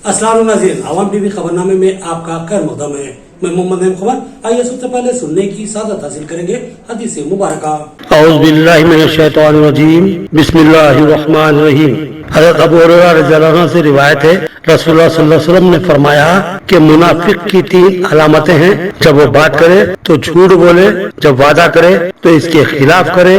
अस्सलाम नाज़रीन, आवाम टीवी खबरनामे में आपका खैर मक़दम है। मैं मोहम्मद नईम खबर। आइए सबसे पहले सुनने की सादत हासिल करेंगे हदीस मुबारक। औज़ु बिल्लाहि मिनश शैतानिर रजीम, बिस्मिल्लाहिर रहमानिर रहीम। हज़रत अबू हुरैरा रज़ियल्लाहु अन्हु से रिवायत है, रसूलुल्लाह सल्लल्लाहु अलैहि वसल्लम ने फरमाया कि मुनाफिक की 3 अलामतें हैं। जब वो बात करे तो झूठ बोले, जब वादा करे तो इसके खिलाफ करे,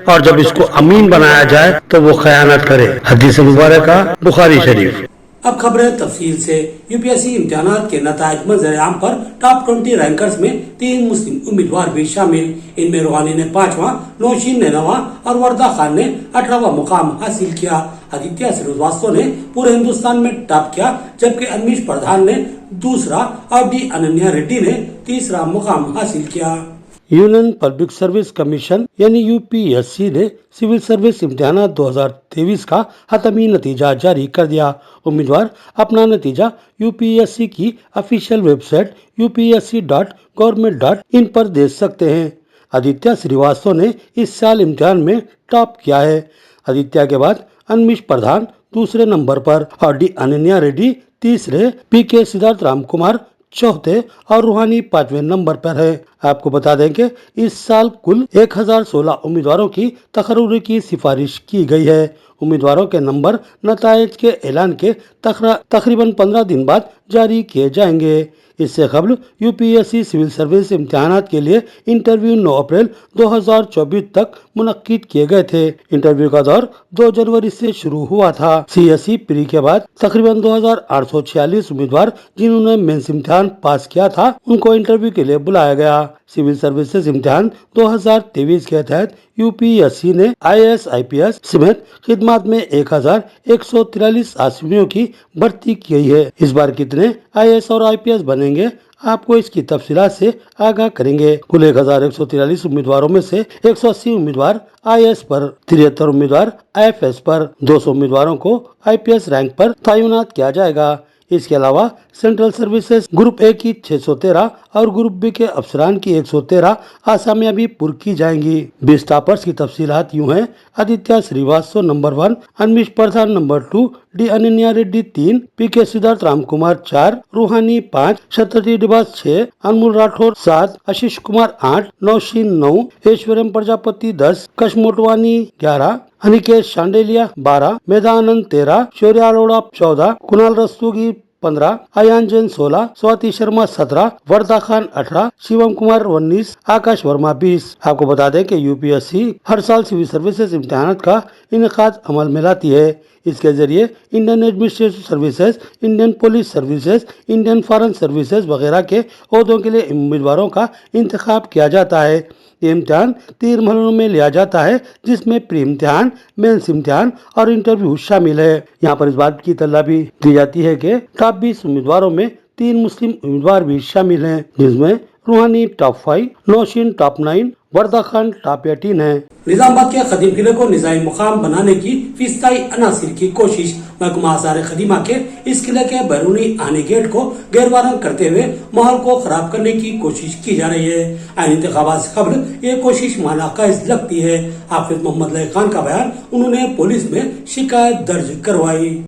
और जब इसको अमीन बनाया जाए तो वो खयानत करे। हदीस मुबारक बुखारी शरीफ। अब खबरें तफसील से। यूपीएससी इम्तिहानात के नताइज मंजर आम पर टॉप 20 रैंकर्स में 3 मुस्लिम उम्मीदवार भी शामिल। इनमें रूहानी ने 5वां, नौशीन ने 9वां और वर्दा खान ने 18वां मुकाम हासिल किया। आदित्य श्रीवास्तव ने पूरे हिंदुस्तान में टॉप किया, जबकि अनमीश प्रधान ने दूसरा और डी अनन्या रेड्डी ने तीसरा मुकाम हासिल किया। यूनियन पब्लिक सर्विस कमीशन यानी यूपीएससी ने सिविल सर्विस इम्तिहान 2023 का हतमी नतीजा जारी कर दिया। उम्मीदवार अपना नतीजा यूपीएससी की ऑफिशियल वेबसाइट upsc.government.in पर देख सकते हैं। आदित्य श्रीवास्तव ने इस साल इम्तिहान में टॉप किया है। आदित्य के बाद अनमीश प्रधान दूसरे नंबर पर और डी अनन्या रेड्डी तीसरे, पीके सिद्धार्थ रामकुमार चौथे और रूहानी 5वें नंबर पर है। आपको बता दें कि इस साल कुल 1016 उम्मीदवारों की तकर्रुर की सिफारिश की गई है। उम्मीदवारों के नंबर नताइज के ऐलान के तकरीबन 15 दिन बाद जारी किए जाएंगे। इससे कबल यूपीएससी सिविल सर्विस इम्तिहानात के लिए इंटरव्यू 9 अप्रैल 2024 तक मुनक्किद किए गए थे। इंटरव्यू का दौर 2 जनवरी से शुरू हुआ था। सीएसई प्री के बाद तकरीबन 2846 उम्मीदवार जिन्होंने मेंस इम्तिहान पास किया था उनको इंटरव्यू के लिए बुलाया गया। सिविल सर्विसेज इम्तिहान 2023 के तहत यूपीएससी ने आईएएस आईपीएस समेत खिदमत में 1143 आसमियों की भर्ती की गई है। इस बार कितने आईएएस और आईपीएस बनेंगे, आपको इसकी तफसीलात से आगाह करेंगे। कुल 1143 उम्मीदवारों में से 180 उम्मीदवार आईएएस पर, 73 उम्मीदवार आईएफएस पर, 200 उम्मीदवारों को आईपीएस रैंक पर तैनात किया जाएगा। इसके अलावा सेंट्रल सर्विसेज ग्रुप ए की 613 और ग्रुप बी के अफसरान की 113 आसामियां भी पुर की जाएंगी। 20 टॉपर्स की तफसीलात यूं हैं: आदित्य श्रीवास्तव नंबर 1, अनमीश प्रधान नंबर 2, डी अनन्या रेड्डी 3, पीके सिद्धार्थ रामकुमार 4, रूहानी 5, शतरती डिबास 6, अनमोल राठौर 7, आशीष कुमार 8, नौशीन 9, ऐश्वर्यम प्रजापति 10, कश मोटवानी 11, अनिकेत शांडेलिया 12, मेधानंद 13, शौर्य अरोड़ा 14, कुणाल रस्तोगी 15, अयान जैन 16, स्वाति शर्मा 17, वर्दा खान 18, शिवम कुमार 19, आकाश वर्मा 20। आपको बता दें कि यूपीएससी हर साल सिविल सर्विसेज इम्तिहानात का इनेकाद अमल में लाती है। इसके जरिए Indian administrative services, Indian police services, Indian foreign services वगैरह के ओहदों के लिए उम्मीदवारों का इंतखाब किया जाता है। ये इम्तिहान 3 मरहलों में लिया जाता है, जिसमें प्री इम्तिहान, मेंस इम्तिहान और इंटरव्यू शामिल है। यहाँ पर इस बात की इत्तला भी दी जाती है कि टॉप 20 उम्मीदवारों में 3 मुस्लिम उम्मीदवार भी शामिल हैं, जिसमें रूहानी टॉप 5, नौशीन टॉप 9, वर्दा खान टॉप 18 है। निजामाबाद के खदीम किले को निजामी मुकाम बनाने की फीसदी अनासिर की कोशिश। महकमा आसार खदीमा के इस किले के बैरूनी आने गेट को गैरवारंग करते हुए माहौल को खराब करने की कोशिश की जा रही है। आइन इंतखाबात से कबल ये कोशिश मानाकाइज लगती है। हाफिज मोहम्मद लई खान का बयान, उन्होंने पुलिस में शिकायत दर्ज करवाई।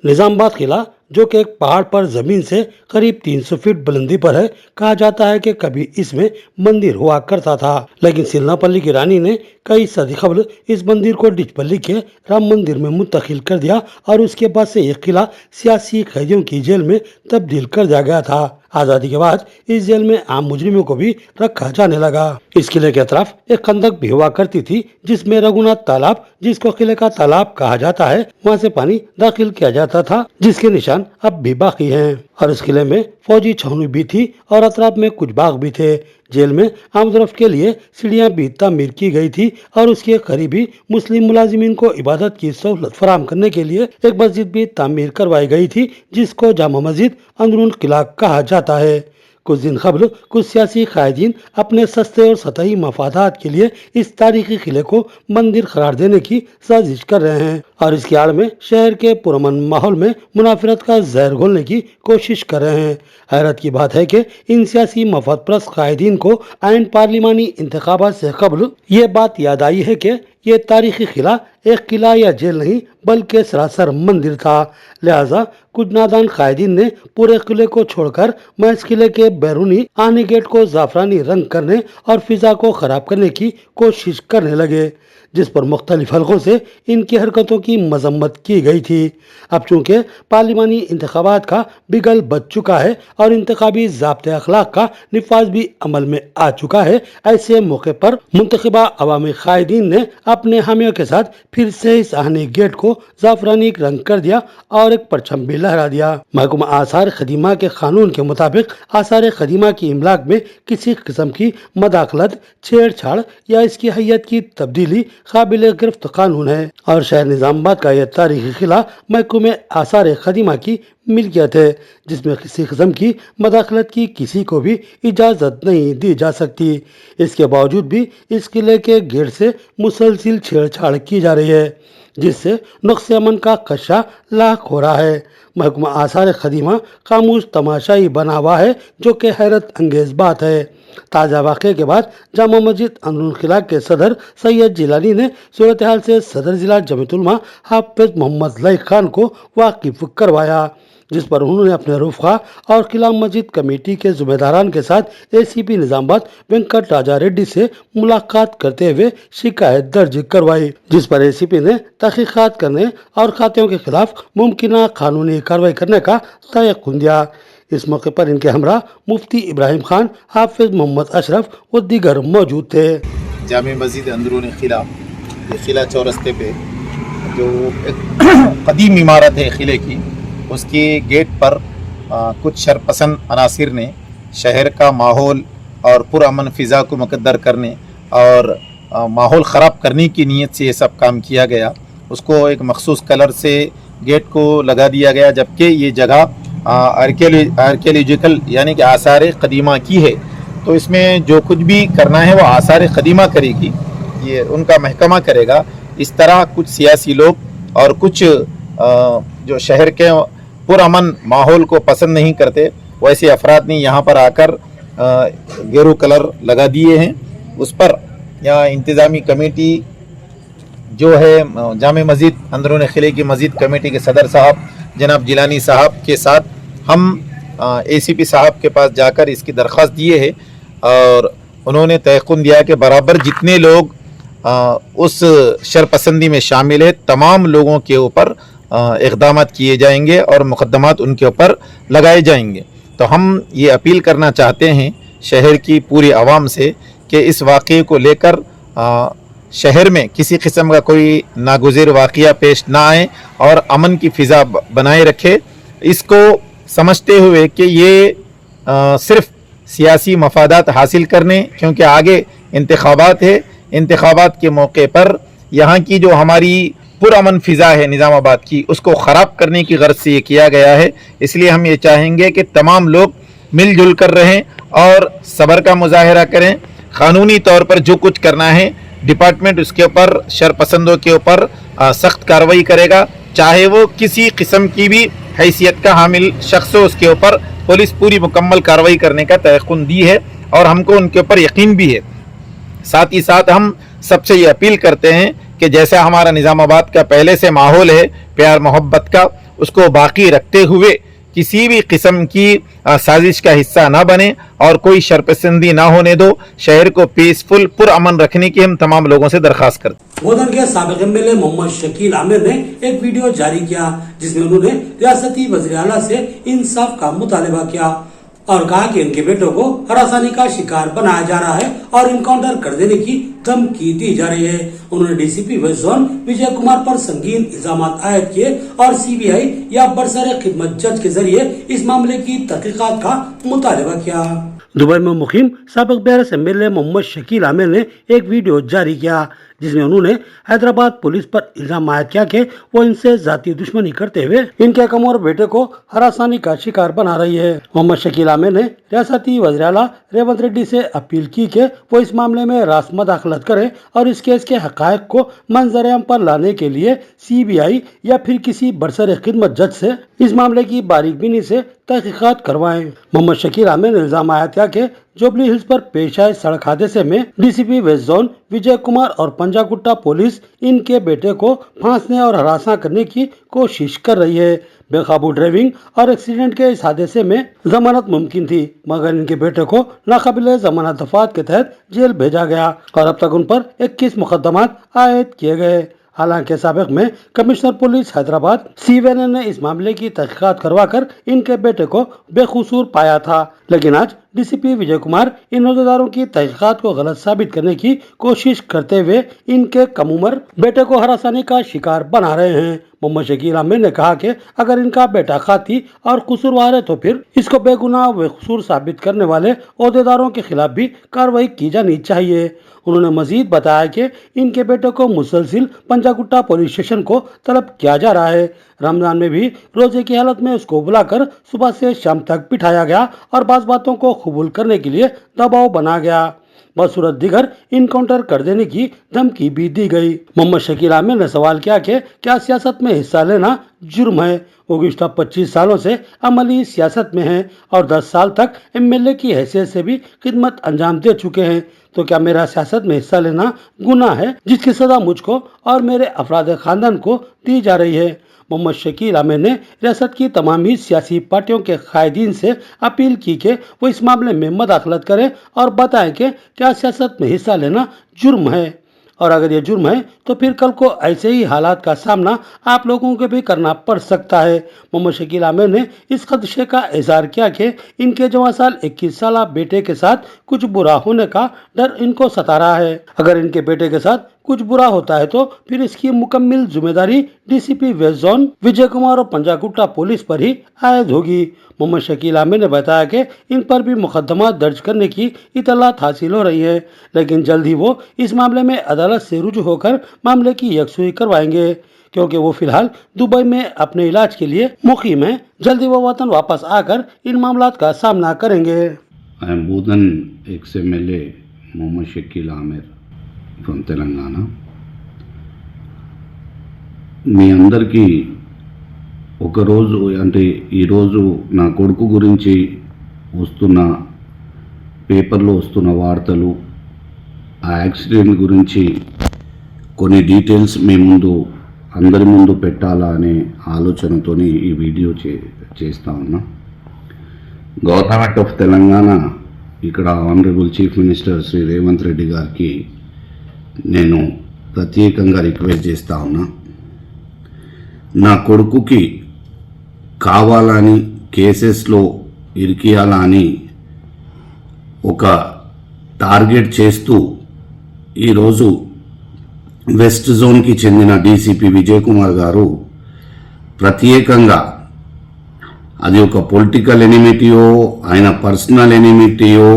निजामाबाद किला जो कि एक पहाड़ पर जमीन से करीब 300 फीट बुलंदी पर है, कहा जाता है कि कभी इसमें मंदिर हुआ करता था, लेकिन सिलनापल्ली की रानी ने कई सदी कबल इस मंदिर को डिचपल्ली के राम मंदिर में मुंतकिल कर दिया और उसके बाद से यह किला सियासी कैदियों की जेल में तब्दील कर दिया गया था। आजादी के बाद इस जेल में आम मुजरिमों को भी रखा जाने लगा। इस किले के अतराफ एक खंदक भी हुआ करती थी, जिसमें रघुनाथ तालाब, जिसको किले का तालाब कहा जाता है, वहाँ से पानी दाखिल किया जाता था, जिसके निशान अब भी बाकी हैं। और इस किले में फौजी छावनी भी थी और अतराफ में कुछ बाग भी थे। जेल में आमदरफ्त के लिए सीढ़ियां भी तामीर की गई थी और उसके करीब ही मुस्लिम मुलाजिमीन को इबादत की सहूलत फराहम करने के लिए एक मस्जिद भी तामीर करवाई गई थी, जिसको जामा मस्जिद अंदरून किला कहा जाता है। कुछ दिन कबल कुछ सियासी कायदीन अपने सस्ते और सतही मफादात के लिए इस तारीखी किले को मंदिर करार देने की साजिश कर रहे हैं और इसकी आड़ में शहर के पुरअमन माहौल में मुनाफरत का जहर घोलने की कोशिश कर रहे हैं। हैरत की बात है कि इन सियासी मफाद परस्त कायदीन को आइन पार्लिमानी इंतखाबात से कबल ये बात याद आई है कि ये तारीखी किला एक किला या जेल नहीं बल्कि सरासर मंदिर था। लिहाजा कुछ नादान कायदीन ने पूरे किले को छोड़कर महज किले के बैरूनी आने गेट को जाफरानी रंग करने और फिजा को खराब करने की कोशिश करने लगे, जिस पर मुख्तलिफ हलकों से इनकी हरकतों की मजम्मत की गई थी। अब चूंकि पार्लिमानी इंतखाबात का बिगल बज चुका है और इंतखाबी ज़ाब्ते अखलाक का निफाज भी अमल में आ चुका है, ऐसे मौके पर मुंतखबा अवामी कायदीन ने अपने हामियों के साथ फिर से इस आहनी गेट को जाफरानी रंग कर दिया और एक परचम भी लहरा दिया। महकमा आसार खदीमा के कानून के मुताबिक आसार खदीमा की इमलाक में किसी किस्म की मदाखलत, छेड़छाड़ या इसकी हैयत की तब्दीली काबिल गिरफ्त कानून है और शहर निजामाबाद का यह तारीखी किला महकमे आसार खदीमा की मिल्कियत है, जिसमें किसी किस्म की मदाखलत की किसी को भी इजाज़त नहीं दी जा सकती। इसके बावजूद भी इस किले के गेट से मुसलसिल छेड़छाड़ की जा रही है, जिससे नुक्स अमन का खदशा लाख हो रहा है। महकमा आसार खदीमा खामोश तमाशा ही बना हुआ है, जो कि हैरत अंगेज बात है। ताज़ा वाक़े के बाद जामा मस्जिद अंदरून किला के सदर सैयद जिलानी ने सूरत हाल से सदर जिला जमीयत उलमा हाफिज मोहम्मद लईक खान को वाकिफ करवाया, जिस पर उन्होंने अपने रुफ़ा और किला मस्जिद कमेटी के ज़िम्मेदारान के साथ एसीपी निजामाबाद वेंकट राजा रेड्डी से मुलाकात करते हुए शिकायत दर्ज करवाई, जिस पर एसीपी ने तहकीकात करने और खातियों के खिलाफ मुमकिन कानूनी कार्रवाई करने का तयक़ुन दिया। इस मौके पर इनके हमरा मुफ्ती इब्राहिम खान, हाफिज मोहम्मद अशरफ व दीगर मौजूद थे। जामे मस्जिद अंदरून किला, ये किला चौरस्ते पे जो एक कदीम इमारत है किले की, उसके गेट पर कुछ शरपसंद अनासिर ने शहर का माहौल और पुरअमन फ़िज़ा को मुकद्दर करने और माहौल ख़राब करने की नीयत से ये सब काम किया गया। उसको एक मखसूस कलर से गेट को लगा दिया गया, जबकि ये जगह आर्कियोलॉजिकल यानी कि आसार कदीमा की है। तो इसमें जो कुछ भी करना है वो आसार कदीमा करेगी, ये उनका महकमा करेगा। इस तरह कुछ सियासी लोग और कुछ जो शहर के पुरअमन माहौल को पसंद नहीं करते, वैसे अफराद ने यहाँ पर आकर गेरू कलर लगा दिए हैं। उस पर यहाँ इंतज़ामी कमेटी जो है जामे मस्जिद अंदरून किले की मस्जिद कमेटी के सदर साहब जनाब जिलानी साहब के साथ हम एसीपी साहब के पास जाकर इसकी दरख्वास्त दिए है और उन्होंने तयक़ुन दिया कि बराबर जितने लोग उस शरपसंदी में शामिल है, तमाम लोगों के ऊपर इक़दामात किए जाएंगे और मुक़द्दमात उनके ऊपर लगाए जाएंगे। तो हम ये अपील करना चाहते हैं शहर की पूरी आवाम से कि इस वाक़े को लेकर शहर में किसी किस्म का कोई नागुज़िर वाक़या पेश ना आए और अमन की फ़िज़ा बनाए रखे। इसको समझते हुए कि ये सिर्फ़ सियासी मफादात हासिल करने, क्योंकि आगे इंतखाबात है, इंतखाबात के मौके पर यहाँ की जो हमारी पुरअमन फ़िज़ा है निज़ामाबाद की, उसको ख़राब करने की गर्ज से ये किया गया है। इसलिए हम ये चाहेंगे कि तमाम लोग मिलजुल कर रहें और सब्र का मुजाहरा करें। क़ानूनी तौर पर जो कुछ करना है डिपार्टमेंट उसके ऊपर शरपसंदों के ऊपर सख्त कार्रवाई करेगा, चाहे वो किसी किस्म की भी हैसियत का हामिल शख्स हो, उसके ऊपर पुलिस पूरी मुकम्मल कार्रवाई करने का तयक़ुन दी है और हमको उनके ऊपर यकीन भी है। साथ ही साथ हम सबसे ये अपील करते हैं कि जैसा हमारा निज़ामाबाद का पहले से माहौल है प्यार मोहब्बत का, उसको बाकी रखते हुए किसी भी किस्म की साजिश का हिस्सा ना बने और कोई शरपसंदी ना होने दो। शहर को पीसफुल पुरअमन रखने की हम तमाम लोगों से दरख्वास्त करते हैं। गोधन के साबिक एमएलए मोहम्मद शकील आमिर ने एक वीडियो जारी किया, जिसमें उन्होंने रियासती वज़ीर आला से इंसाफ का मुतालबा किया और कहा कि इनके बेटों को हरासानी का शिकार बनाया जा रहा है और इनकाउंटर कर देने की धमकी दी जा रही है। उन्होंने DCP west zone Vijay Kumar पर संगीन इल्जाम आयद किए और सीबीआई या बरसरे खिदमत जज के जरिए इस मामले की तहकीकात का मुतालबा किया। दुबई में मुकीम साबिक BRS एमएलए मोहम्मद शकील आमिर ने एक वीडियो जारी किया, जिसमें उन्होंने हैदराबाद पुलिस पर इल्जाम आयद किया कि वो इनसे जाती दुश्मनी करते हुए इनके कमर बेटे को हरासानी का शिकार बना रही है। मोहम्मद शकील आमिर ने रियासती वज़ीर आला रेवंत रेड्डी से अपील की कि वो इस मामले में रास्त मदाखलत करे और इस केस के हक़ाइक़ को मंजर-ए-आम पर लाने के लिए सीबीआई या फिर किसी बरसरे खिदमत जज से इस मामले की बारीक बीनी से तहकीकात करवाएं। मोहम्मद शकील आमिर ने इल्जाम आयद किया कि जुबली हिल्स पर पेश आए सड़क हादसे में DCP west zone Vijay Kumar और पंजागुट्टा पुलिस इनके बेटे को फांसने और हरासा करने की कोशिश कर रही है। बेकाबू ड्राइविंग और एक्सीडेंट के इस हादसे में जमानत मुमकिन थी, मगर इनके बेटे को नाकाबिले जमानत दफात के तहत जेल भेजा गया और अब तक उन पर 21 मुकदमात आयद किए गए। हालांकि साबिक में कमिश्नर पुलिस हैदराबाद सीवेन ने इस मामले की तहकीकात करवाकर इनके बेटे को बेकसूर पाया था, लेकिन आज डीसीपी विजय कुमार इन अहदेदारों की तहकीकात को गलत साबित करने की कोशिश करते हुए इनके कम उम्र बेटे को हरासानी का शिकार बना रहे हैं। मोहम्मद शकील आमिर ने कहा कि अगर इनका बेटा खाती और कसूरवार है तो फिर इसको बेगुनाह बेकसूर साबित करने वाले अहदेदारों के खिलाफ भी कार्रवाई की जानी चाहिए। उन्होंने मजीद बताया कि इनके बेटे को मुसलसिल पंजागुट्टा पुलिस स्टेशन को तलब किया जा रहा है। रमजान में भी रोजे की हालत में उसको बुलाकर सुबह से शाम तक बिठाया गया और बात बातों को कबूल करने के लिए दबाव बना गया। बसूरत दिगर इनकाउंटर कर देने की धमकी भी दी गई। मोहम्मद शकील आमिर ने सवाल किया कि क्या सियासत में हिस्सा लेना जुर्म है? ओगिस्टा 25 सालों से अमली सियासत में है और 10 साल तक एमएलए की हैसियत से भी खिदमत अंजाम दे चुके हैं, तो क्या मेरा सियासत में हिस्सा लेना गुनाह है जिसकी सजा मुझको और मेरे अफराद खानदान को दी जा रही है? मोहम्मद शकील आमिर ने रियासत की तमाम ही सियासी पार्टियों के कायदीन से अपील की कि वो इस मामले में मदाखलत करें और बताएं कि क्या सियासत में हिस्सा लेना जुर्म है, और अगर ये जुर्म है तो फिर कल को ऐसे ही हालात का सामना आप लोगों को भी करना पड़ सकता है। मोहम्मद शकील आमिर ने इस खदशे का इजहार किया कि इनके 21 साल बेटे के साथ कुछ बुरा होने का डर इनको सता रहा है। अगर इनके बेटे के साथ कुछ बुरा होता है तो फिर इसकी मुकम्मल जिम्मेदारी DCP west zone Vijay Kumar और पंजागुट्टा पुलिस पर ही आयद होगी। मोहम्मद शकील आमिर ने बताया कि इन पर भी मुकदमा दर्ज करने की इतलात हासिल हो रही है, लेकिन जल्द ही वो इस मामले में अदालत से रुजू होकर मामले की यकसुई करवाएंगे, क्योंकि वो फिलहाल दुबई में अपने इलाज के लिए मुकीम है। जल्दी वो वतन वापस आकर इन मामलात का सामना करेंगे। I am Bodhan, ex-MLA Mohammad Shakil Amir from Telangana. మీ అందరికీ ఒకరోజు అంటే ఈరోజు నా కొడుకు గురించి వస్తున్న పేపర్లో వస్తున్న వార్తలు, ఆ యాక్సిడెంట్ గురించి కొన్ని డీటెయిల్స్ మీ ముందు అందరి ముందు పెట్టాలా అనే ఆలోచనతోని ఈ వీడియో చేస్తా ఉన్నా. గవర్నమెంట్ ఆఫ్ తెలంగాణ ఇక్కడ honourable chief minister Shri Revanth Reddy గారికి నేను ప్రత్యేకంగా రిక్వెస్ట్ చేస్తా ఉన్నా. నా కొడుకుకి కావాలని కేసెస్లో ఇరికియాలా అని ఒక టార్గెట్ చేస్తూ ఈరోజు వెస్ట్ జోన్కి చెందిన డీసీపీ విజయ్ కుమార్ గారు ప్రత్యేకంగా అది ఒక పొలిటికల్ ఎనిమిటీయో ఆయన పర్సనల్ ఎనిమిటీయో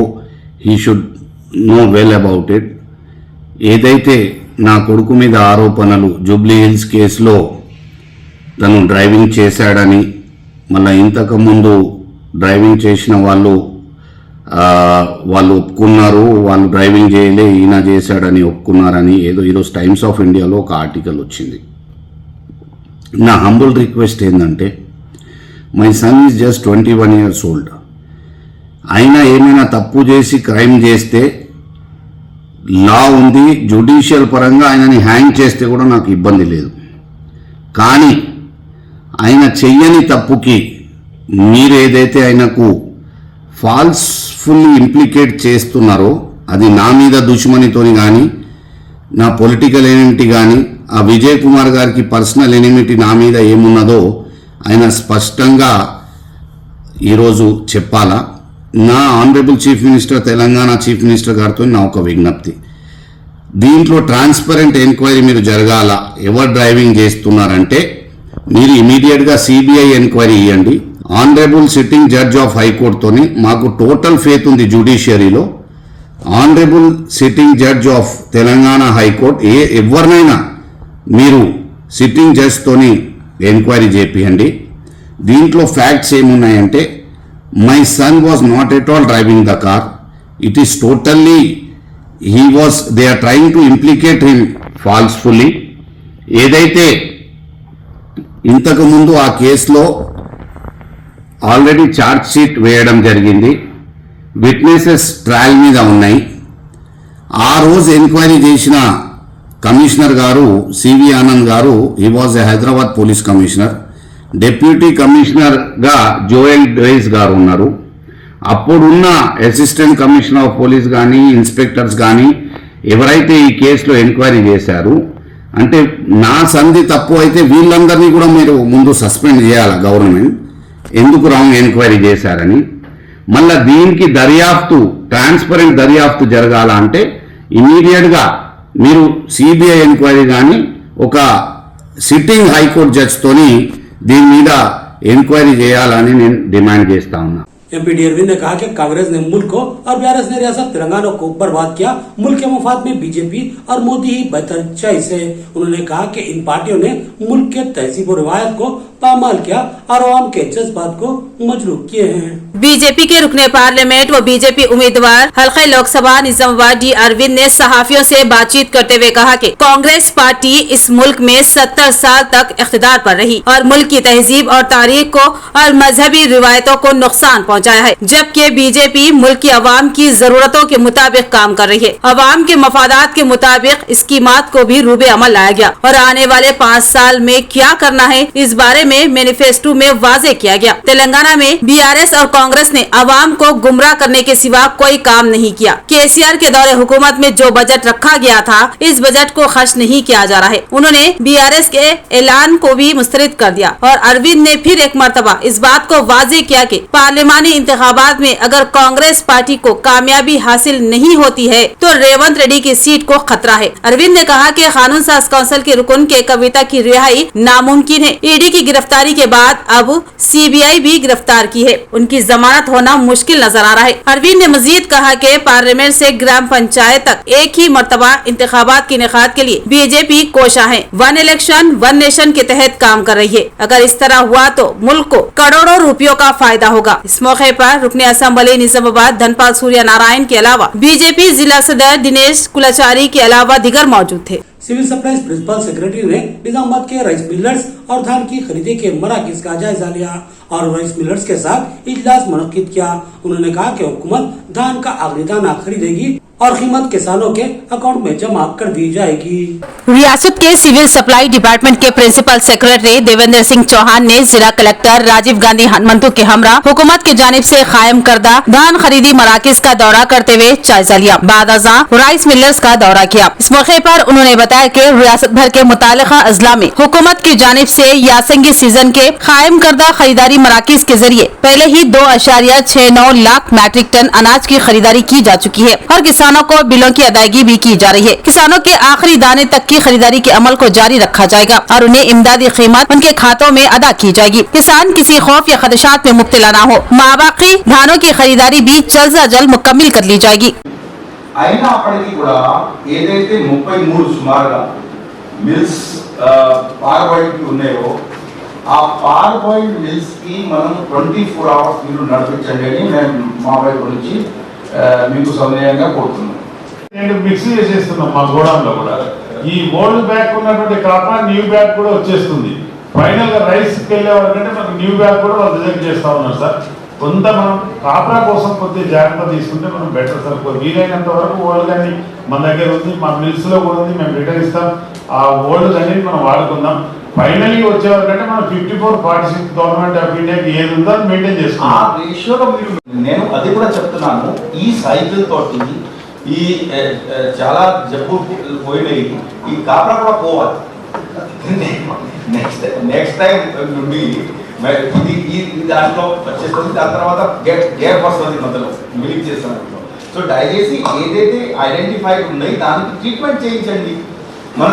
he should know well about it. ఏదైతే నా కొడుకు మీద ఆరోపణలు జూబ్లీ హిల్స్ కేసులో తను డ్రైవింగ్ చేశాడని, మళ్ళీ ఇంతకుముందు డ్రైవింగ్ చేసిన వాళ్ళు ఒప్పుకున్నారు, వాళ్ళు డ్రైవింగ్ చేయలే ఈయన చేశాడని ఒప్పుకున్నారని ఏదో ఈరోజు టైమ్స్ ఆఫ్ ఇండియాలో ఒక ఆర్టికల్ వచ్చింది. నా హంబుల్ రిక్వెస్ట్ ఏంటంటే, my son is just 21 years old. అయినా ఏమైనా తప్పు చేసి క్రైమ్ చేస్తే లా ఉంది, జ్యుడిషియల్ పరంగా ఆయనని హ్యాంగ్ చేస్తే కూడా నాకు ఇబ్బంది లేదు. కానీ ఆయన చెయ్యని తప్పుకి మీరు ఏదైతే ఆయనకు ఫాల్స్ఫుల్లీ ఇంప్లికేట్ చేస్తున్నారో, అది నా మీద దుష్మనితోని కానీ, నా పొలిటికల్ ఎనిమిటీ కానీ, ఆ విజయ్ కుమార్ గారికి పర్సనల్ ఎనిమిటీ నా మీద ఏమున్నదో ఆయన స్పష్టంగా ఈరోజు చెప్పాలా. నా honourable chief minister, Telangana chief minister గారితో నా ఒక విజ్ఞప్తి, దీంట్లో ట్రాన్స్పరెంట్ ఎంక్వైరీ మీరు జరగాల. ఎవరు డ్రైవింగ్ చేస్తున్నారంటే మీరు ఇమీడియట్గా సిబిఐ ఎంక్వైరీ ఇవ్వండి. ఆనరబుల్ సిట్టింగ్ జడ్జ్ ఆఫ్ హైకోర్టుతోని మాకు టోటల్ ఫేత్ ఉంది జ్యుడిషియరీలో. Honourable sitting judge of Telangana high court ఎవరినైనా మీరు సిట్టింగ్ జడ్జ్తోని ఎంక్వైరీ చేపియండి. దీంట్లో ఫ్యాక్ట్స్ ఏమున్నాయంటే, my son was not at all driving the car. It is totally they are trying to implicate him falsely. ఏదైతే ఇంతకు ముందు ఆ కేసులో ఆల్రెడీ ఛార్జ్ షీట్ వేయడం జరిగింది. విట్నెసెస్ ట్రయల్ మీద ఉన్నాయి. ఆ రోజు ఎంక్వైరీ చేసిన కమిషనర్ గారు సివి ఆనంద్ గారు, he was a Hyderabad police commissioner. Deputy కమిషనర్గా జోయల్ డ్రేస్ గారు ఉన్నారు. అప్పుడున్న అసిస్టెంట్ కమిషనర్ ఆఫ్ పోలీస్ కానీ ఇన్స్పెక్టర్స్ కానీ ఎవరైతే ఈ కేసులో ఎంక్వైరీ చేశారు, అంటే నా సంధి తప్పు అయితే వీళ్ళందరినీ కూడా మీరు ముందు సస్పెండ్ చేయాలి గవర్నమెంట్, ఎందుకు రాంగ్ ఎంక్వైరీ చేశారని. మళ్ళీ దీనికి దర్యాప్తు, ట్రాన్స్పరెంట్ దర్యాప్తు జరగాల అంటే ఇమీడియట్గా మీరు సిబిఐ ఎంక్వైరీ కానీ ఒక సిట్టింగ్ హైకోర్టు జడ్జితోని దీని మీద ఎంక్వైరీ చేయాలని నేను డిమాండ్ చేస్తా ఉన్నా. एमपी अरविंद ने कहा कि कांग्रेस ने मुल्क को और बीआरएस ने रियासत तेलंगाना को बर्बाद किया। मुल्क के मफाद में बीजेपी और मोदी ही बेहतर चॉइस है। उन्होंने कहा कि इन पार्टियों ने मुल्क के तहजीब और रिवायत को पामाल किया और आवाम के जज्बात को मजरूह किए हैं। बीजेपी के रुकने पार्लियामेंट व बीजेपी उम्मीदवार हल्का लोकसभा निजामाबाद डी अरविंद ने सहाफियों से बातचीत करते हुए कहा कि कांग्रेस पार्टी इस मुल्क में 70 साल तक इख्तिदार पर रही और मुल्क की तहजीब और तारीख को और मजहबी रिवायतों को नुकसान पहुंचाया है, जबकि बीजेपी मुल्क की आवाम की जरूरतों के मुताबिक काम कर रही है। आवाम के मफादात के मुताबिक स्कीमात को भी रूबे अमल लाया गया और आने वाले 5 साल में क्या करना है इस बारे में मैनिफेस्टो में वाजे किया गया। तेलंगाना में बीआरएस और कांग्रेस ने आवाम को गुमराह करने के सिवा कोई काम नहीं किया। केसीआर के दौरे हुकूमत में जो बजट रखा गया था, इस बजट को खर्च नहीं किया जा रहा है। उन्होंने बीआरएस के ऐलान को भी मुस्तरद कर दिया और अरविंद ने फिर एक मरतबा इस बात को वाजे किया कि पार्लिमानी इंतखाबात में अगर कांग्रेस पार्टी को कामयाबी हासिल नहीं होती है तो रेवंत रेड्डी की सीट को खतरा है। अरविंद ने कहा कि कानून साज काउंसिल के रुकन के कविता की रिहाई नामुमकिन है। ईडी की गिरफ्तारी के बाद अब सीबीआई भी गिरफ्तार की है, उनकी जमानत होना मुश्किल नजर आ रहा है। अरविंद ने मजीद कहा कि पार्लियामेंट से ग्राम पंचायत तक एक ही मरतबा इंतखाबात के इनेकाद के लिए बीजेपी कोशा है। वन इलेक्शन वन नेशन के तहत काम कर रही है। अगर इस तरह हुआ तो मुल्क को करोड़ों रुपयों का फायदा होगा। इस मौके पर रुकने असम्बली निजामाबाद धनपाल सूर्य नारायण के अलावा बीजेपी जिला सदर दिनेश कुलाचारी के अलावा दीगर मौजूद थे। सिविल सप्लाईज प्रिंसिपल सेक्रेटरी ने निजामाबाद के राइस मिलर्स और धान की खरीदी के मराकज का जायजा लिया और राइस मिलर्स के साथ इजलास मुनक्किद किया। उन्होंने कहा कि हुकूमत धान का आखिरी दाना खरीदेगी और कीमत किसानों के अकाउंट में जमा कर दी जाएगी। रियासत के सिविल सप्लाई डिपार्टमेंट के प्रिंसिपल सेक्रेटरी देवेंद्र सिंह चौहान ने जिला कलेक्टर राजीव गांधी हनुमंतु के हमरा हुकूमत की जानिब से कायम करदा धान खरीदी मराकज का दौरा करते हुए जायजा लिया। बाद अज़ां राइस मिलर्स का दौरा किया। इस मौके पर उन्होंने बताया कि रियासत भर के मुतालिका अजला में हुकूमत की जानिब से यासंगी सीजन के कायम करदा खरीदारी मराकज के जरिए पहले ही 2.69 लाख मैट्रिक टन अनाज की खरीदारी की जा चुकी है और किसानों को बिलों की अदायगी भी की जा रही है। किसानों के आखिरी दाने तक की खरीदारी के अमल को जारी रखा जाएगा और उन्हें इमदादी कीमत उनके खातों में अदा की जाएगी। किसान किसी खौफ या खदशात में मुब्तला न हो। माबाकी धानों की खरीदारी भी जल्द से जल्द मुकम्मल कर ली जाएगी। అయినా అప్పటికి కూడా ఏదైతే 33 సుమారుగా మిల్స్ పార్బాయిల్కి ఉన్నాయో ఆ పార్బాయిల్ మిల్స్ కి మనం 24 అవర్స్ మీరు నడిపించండి అని నేను మా వైపు నుంచి మీకు సమయంగా కోరుతున్నాను. నేను మిక్సీ చేసేస్తున్నాం మా గోడాంలో కూడా. ఈ ఓల్డ్ బ్యాగ్ ఉన్నటువంటి కాప న్యూ బ్యాగ్ కూడా వచ్చేస్తుంది. ఫైనల్ గా రైస్కి వెళ్ళే వరకంటే మనకు న్యూ బ్యాగ్ కూడా వాళ్ళు రిజెక్ట్ చేస్తా ఉన్నారు సార్. కొంత మనం కాపరా కోసం కొద్దిగా జాగ్రత్త తీసుకుంటే మనం బెటర్ సార్. వీలైనంత వరకు ఓల్డ్ కానీ మన దగ్గర ఉంది, మా మిల్స్ లో కూడా ఉంది, మేము రిటర్న్ ఇస్తాం. ఆ ఓల్డ్ అనేది మనం వాడుకుందాం. ఫైనల్లీ వచ్చే వరకంటే మనం 54-46 గవర్నమెంట్ ఆఫ్ ఇండియాకి ఏది ఉందో అది మెయింటైన్ చేసుకుంటాం. ఆ రేషియోలో మీరు నేను అది కూడా చెప్తున్నాను. ఈ సైకిల్ తోటి ఈ చాలా జబ్బు పోయినాయి. ఈ కాపరా కూడా పోవాలి. నెక్స్ట్ టైం నుండి ఇది దాంట్లో వచ్చేస్తుంది. దాని తర్వాత గ్యాప్ వస్తుంది, మధ్యలో మిలిక్ చేస్తాను. సో దయచేసి ఏదైతే ఐడెంటిఫైడ్ ఉన్నాయి దానికి ట్రీట్మెంట్ చేయించండి. మన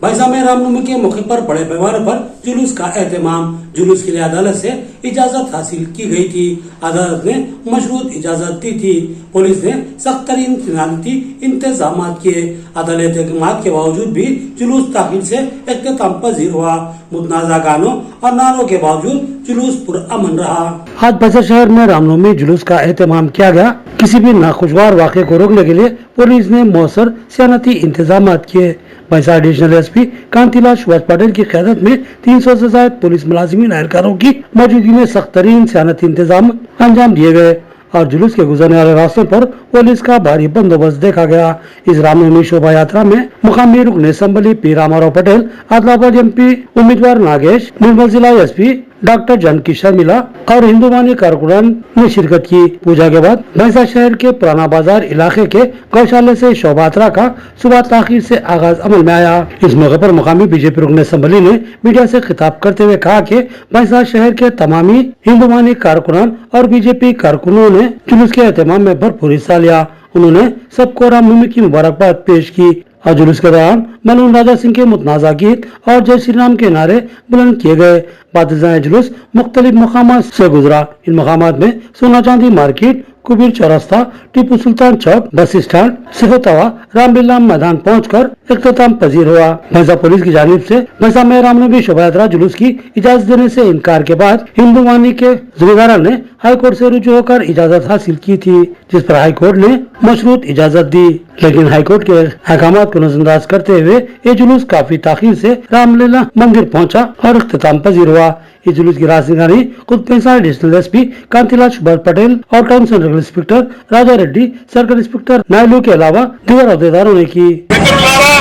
भाईसा में रामनवमी के मौके पर बड़े पैमाने पर जुलूस का एहतमाम। जुलूस के लिए अदालत से इजाजत हासिल की गई थी। अदालत ने मशरूत इजाजत दी थी। पुलिस ने सख्त तरीन सलामती इंतजाम किए। अदालत एहतमाम के बावजूद भी जुलूस ताखिर से इख्तिताम पजीर हुआ। मुतनाज़ा गानों और नारों के बावजूद जुलूस पुरअमन रहा। आज बसर शहर में रामनवमी जुलूस का एहतमाम किया गया। किसी भी नाखुशगवार वाक़े को रोकने के लिए पुलिस ने मौसर सियानती इंतजाम किए। भैंसा एडिशनल एसपी कांतिलाल सुभाष पटेल की क़यादत में 300 से ज्यादा पुलिस मुलाजिमीन एहलकारों की मौजूदगी में सख्त तरीन सियानती इंतजाम अंजाम दिए गए। और जुलूस के गुजरने वाले रास्तों पर पुलिस का भारी बंदोबस्त देखा गया। इस रामनवमी शोभा यात्रा में मुकामी रुकन assembly P Ramarao Patel, Adilabad MP उम्मीदवार नागेश, निर्मल जिला एसपी डॉक्टर जानकी शर्मिला और हिंदुवानी कारकुनान ने शिरकत की। पूजा के बाद भैंसा शहर के पुराना बाजार इलाके के गौशाले से शोभा यात्रा का सुबह ताखीर से आगाज अमल में आया। इस मौके पर मुकामी बीजेपी रुकन असम्बली ने मीडिया से खिताब करते हुए कहा कि भैंसा शहर के तमामी हिंदुवानी कारकुनान और बीजेपी कारकुनों ने जुलूस के एहतमाम में भरपूर हिस्सा लिया। उन्होंने सबको रामनवमी की मुबारकबाद पेश की और जुलूस के दौरान मलून राजा सिंह के मुतनाज़ा गीत और जय श्री राम के नारे बुलंद किए गए। बादशाह जुलूस मुख्तलिफ मकामात से गुजरा। इन मकामात में सोना चांदी मार्केट, कुबीर चौरास्ता, टीपू सुल्तान चौक, बस स्टैंड, सिखोतवा, रामलीला मैदान पहुंचकर इख्तिताम पजीर हुआ। भैंसा पुलिस की जानिब से भैंसा में रामनवमी शोभा यात्रा जुलूस की इजाजत देने से इनकार के बाद हिंदू वानी के जिम्मेदार ने हाईकोर्ट से रुजू होकर इजाजत हासिल की थी, जिस पर हाईकोर्ट ने मशरूत इजाजत दी। लेकिन हाईकोर्ट के अहकाम को नजरअंदाज करते हुए ये जुलूस काफी ताखीर से रामलीला मंदिर पहुंचा और इख्तिताम पजीर हुआ। इस जुलूस की राजनिगरानी खुद भैंसा एडिशनल एसपी कांतिलाल सुभाष पटेल और टाउन सर्कल इंस्पेक्टर राजा रेड्डी, सर्कल इंस्पेक्टर नायलू के अलावा दीगर अहदेदारों ने की। మిత్రులారా,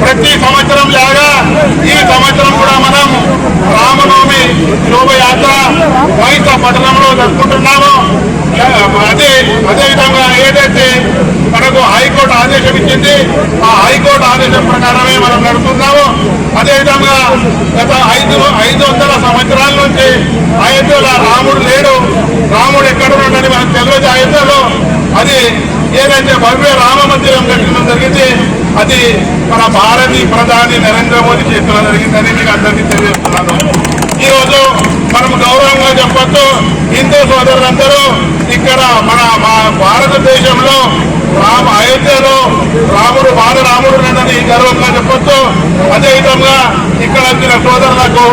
ప్రతి సంవత్సరం లాగా ఈ సంవత్సరం కూడా మనం రామనవమి శోభయాత్ర వైసా పట్టణంలో జరుపుకుంటున్నాము. అదేవిధంగా ఏదైతే మనకు హైకోర్టు ఆదేశం ఇచ్చింది ఆ హైకోర్టు ఆదేశం ప్రకారమే మనం నడుపుతున్నాము. అదేవిధంగా గత 500 సంవత్సరాల నుంచి అయోధ్యలో రాముడు లేడు, రాముడు ఎక్కడ ఉన్నాడని మనకు తెలియదు. అయోధ్యలో అది ఏదైతే భవ్య రామ మందిరం కట్టడం జరిగింది అది మన భారతీయ ప్రధాని నరేంద్ర మోదీ చేతిలో జరిగిందని మీకు అందరికీ తెలియజేస్తున్నాను. ఈ రోజు మనం గౌరవంగా చెప్పొచ్చు, హిందూ సోదరులందరూ ఇక్కడ మన భారతదేశంలో అయోధ్యలో రాముడు బాలరాముడు నన్నని గర్వంగా చెప్పొచ్చు. అదేవిధంగా ఇక్కడ వచ్చిన సోదరులకు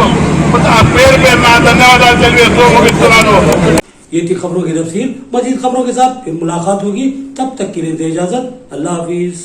పేరు పేరున ధన్యవాదాలు తెలియజేస్తూ ముగిస్తున్నాను. ये थी खबरों की तफसील। मजीद खबरों के साथ फिर मुलाकात होगी, तब तक के लिए दे इजाजत। अल्लाह हाफिज।